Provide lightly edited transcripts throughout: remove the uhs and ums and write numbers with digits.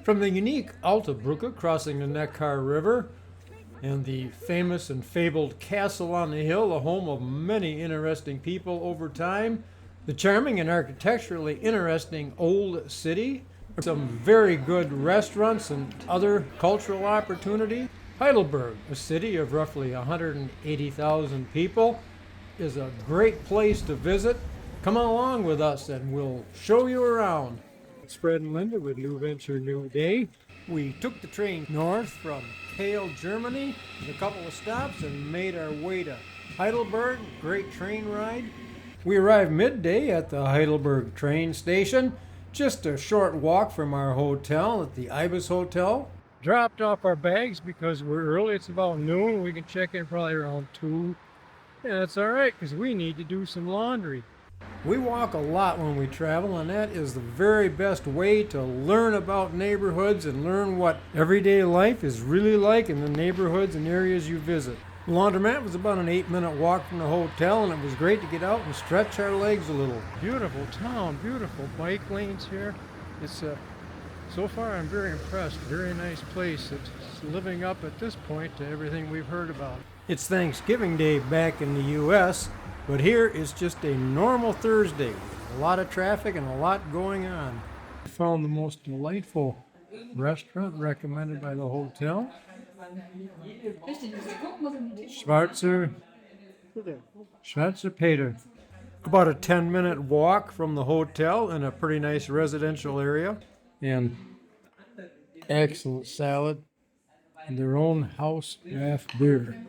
From the unique Alte Brücke crossing the Neckar River and the famous and fabled castle on the hill, the home of many interesting people over time, the charming and architecturally interesting old city, some very good restaurants and other cultural opportunity. Heidelberg, a city of roughly 180,000 people, is a great place to visit. Come along with us and we'll show you around. It's Fred and Linda with New Venture New Day. We took the train north from Kiel, Germany, with a couple of stops and made our way to Heidelberg. Great train ride. We arrived midday at the Heidelberg train station, just a short walk from our hotel at the Ibis Hotel. Dropped off our bags because we're early. It's about noon. We can check in probably around 2. And that's all right because we need to do some laundry. We walk a lot when we travel, and that is the very best way to learn about neighborhoods and learn what everyday life is really like in the neighborhoods and areas you visit. The laundromat was about an 8-minute walk from the hotel, and it was great to get out and stretch our legs a little. Beautiful town, beautiful bike lanes here. It's so far I'm very impressed. Very nice place. It's living up at this point to everything we've heard about. It's Thanksgiving Day back in the U.S., but here is just a normal Thursday with a lot of traffic and a lot going on. I found the most delightful restaurant recommended by the hotel. Schwarzer Peter. About a 10-minute walk from the hotel in a pretty nice residential area. And excellent salad and their own house draft beer.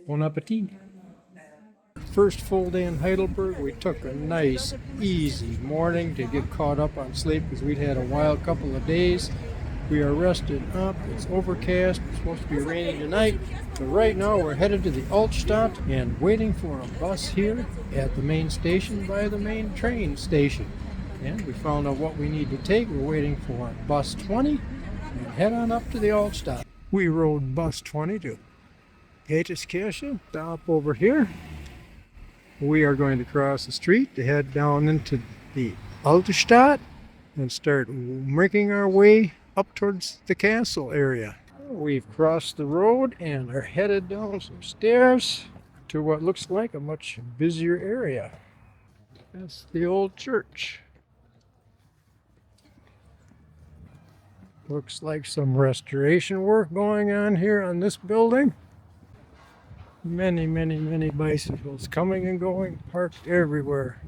Bon appetit. First full day in Heidelberg, we took a nice, easy morning to get caught up on sleep because we'd had a wild couple of days. We are rested up. It's overcast. It's supposed to be raining tonight. But right now we're headed to the Altstadt and waiting for a bus here at the main station by the main train station. And we found out what we need to take. We're waiting for bus 20 and head on up to the Altstadt. We rode bus 20 to Heidelberg, stop over here. We are going to cross the street to head down into the Altstadt and start making our way up towards the castle area. We've crossed the road and are headed down some stairs to what looks like a much busier area. That's the old church. Looks like some restoration work going on here on this building. Many, many, many bicycles coming and going, parked everywhere.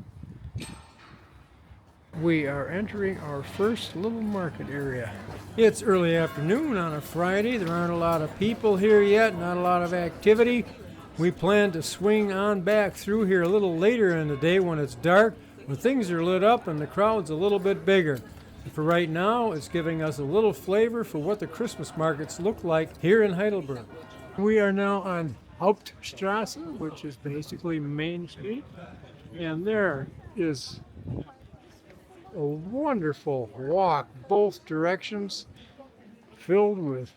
We are entering our first little market area. It's early afternoon on a Friday. There aren't a lot of people here yet, not a lot of activity. We plan to swing on back through here a little later in the day when it's dark, when things are lit up and the crowd's a little bit bigger. For right now, it's giving us a little flavor for what the Christmas markets look like here in Heidelberg. We are now on Hauptstraße, which is basically Main Street, and there is a wonderful walk both directions filled with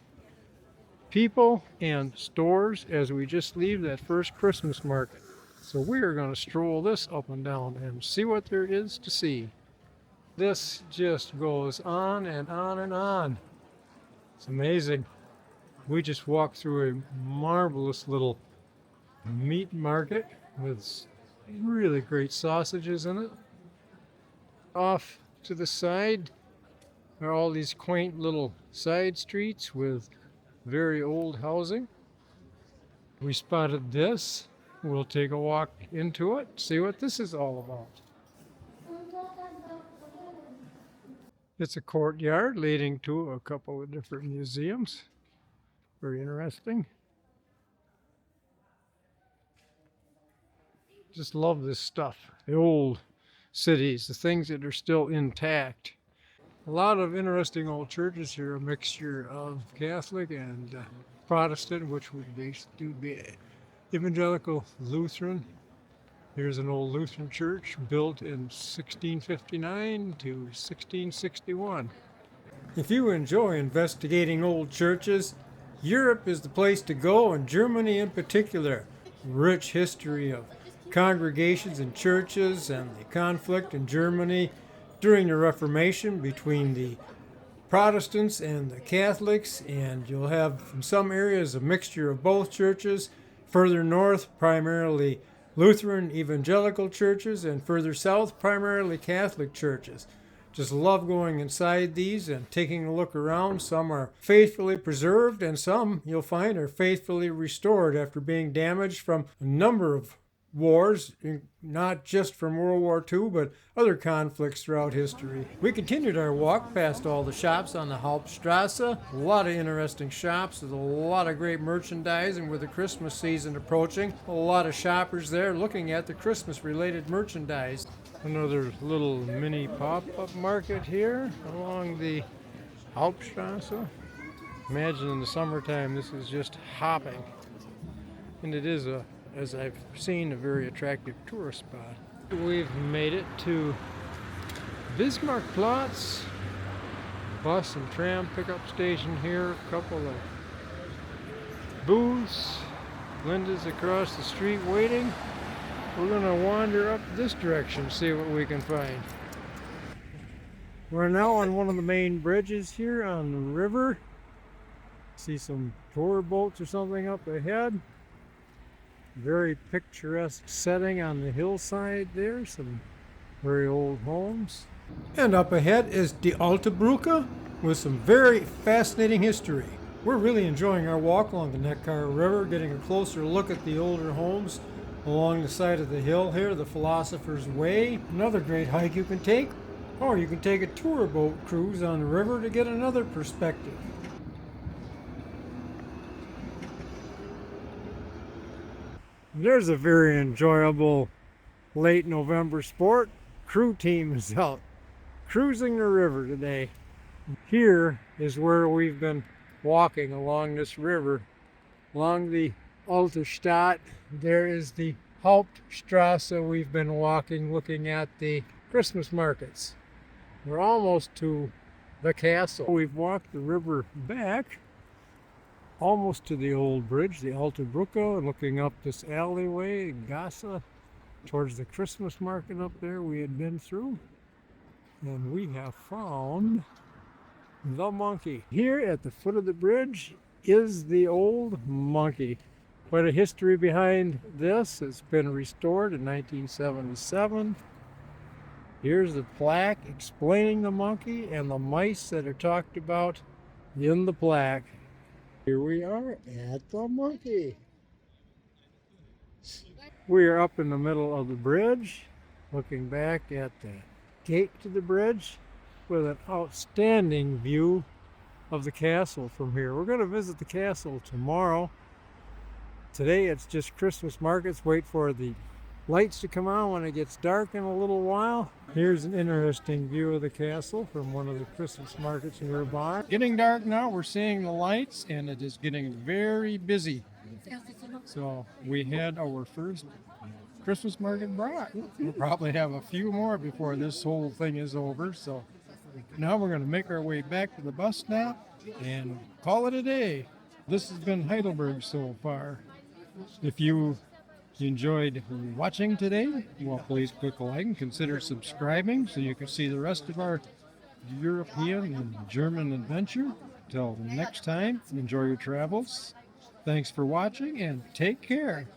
people and stores as we just leave that first Christmas market. So we are going to stroll this up and down and see what there is to see. This just goes on and on and on. It's amazing. We just walked through a marvelous little meat market with really great sausages in it. Off to the side are all these quaint little side streets with very old housing. We spotted this. We'll take a walk into it, see what this is all about. It's a courtyard leading to a couple of different museums. Very interesting. Just love this stuff. The old cities, the things that are still intact. A lot of interesting old churches here, a mixture of Catholic and Protestant, which would basically be Evangelical Lutheran. Here's an old Lutheran church built in 1659 to 1661. If you enjoy investigating old churches, Europe is the place to go, and Germany in particular. Rich history of congregations and churches and the conflict in Germany during the Reformation between the Protestants and the Catholics, and you'll have in some areas a mixture of both churches. Further north, primarily Lutheran evangelical churches, and further south, primarily Catholic churches. Just love going inside these and taking a look around. Some are faithfully preserved, and some you'll find are faithfully restored after being damaged from a number of wars, not just from World War II, but other conflicts throughout history. We continued our walk past all the shops on the Hauptstrasse. A lot of interesting shops with a lot of great merchandising with the Christmas season approaching. A lot of shoppers there looking at the Christmas-related merchandise. Another little mini pop-up market here along the Hauptstrasse. Imagine in the summertime this is just hopping. And it is, as I've seen, a very attractive tourist spot. We've made it to Bismarckplatz, bus and tram pickup station here. A couple of booths. Linda's across the street waiting. We're going to wander up this direction, see what we can find. We're now on one of the main bridges here on the river. See some tour boats or something up ahead. Very picturesque setting on the hillside there. Some very old homes. And up ahead is the Alte Brücke with some very fascinating history. We're really enjoying our walk along the Neckar River, getting a closer look at the older homes along the side of the hill here, the Philosopher's Way. Another great hike you can take, or you can take a tour boat cruise on the river to get another perspective. There's a very enjoyable late November sport. Crew team is out cruising the river today. Here is where we've been walking along this river, along the Altstadt. There is the Hauptstrasse. We've been walking, looking at the Christmas markets. We're almost to the castle. We've walked the river back almost to the old bridge, the Alte Brücke, and looking up this alleyway, Gasse, towards the Christmas market up there we had been through. And we have found the monkey. Here at the foot of the bridge is the old monkey. Quite a history behind this. It's been restored in 1977. Here's the plaque explaining the monkey and the mice that are talked about in the plaque. Here we are at the monkey. We are up in the middle of the bridge, looking back at the gate to the bridge with an outstanding view of the castle from here. We're going to visit the castle tomorrow. Today it's just Christmas markets. Wait for the lights to come on when it gets dark in a little while. Here's an interesting view of the castle from one of the Christmas markets nearby. Getting dark now, we're seeing the lights, and it is getting very busy. So we had our first Christmas market brought. We'll probably have a few more before this whole thing is over. So now we're going to make our way back to the bus stop and call it a day. This has been Heidelberg so far. If you enjoyed watching today, well, please click like and consider subscribing so you can see the rest of our European and German adventure. Till next time, enjoy your travels. Thanks for watching and take care.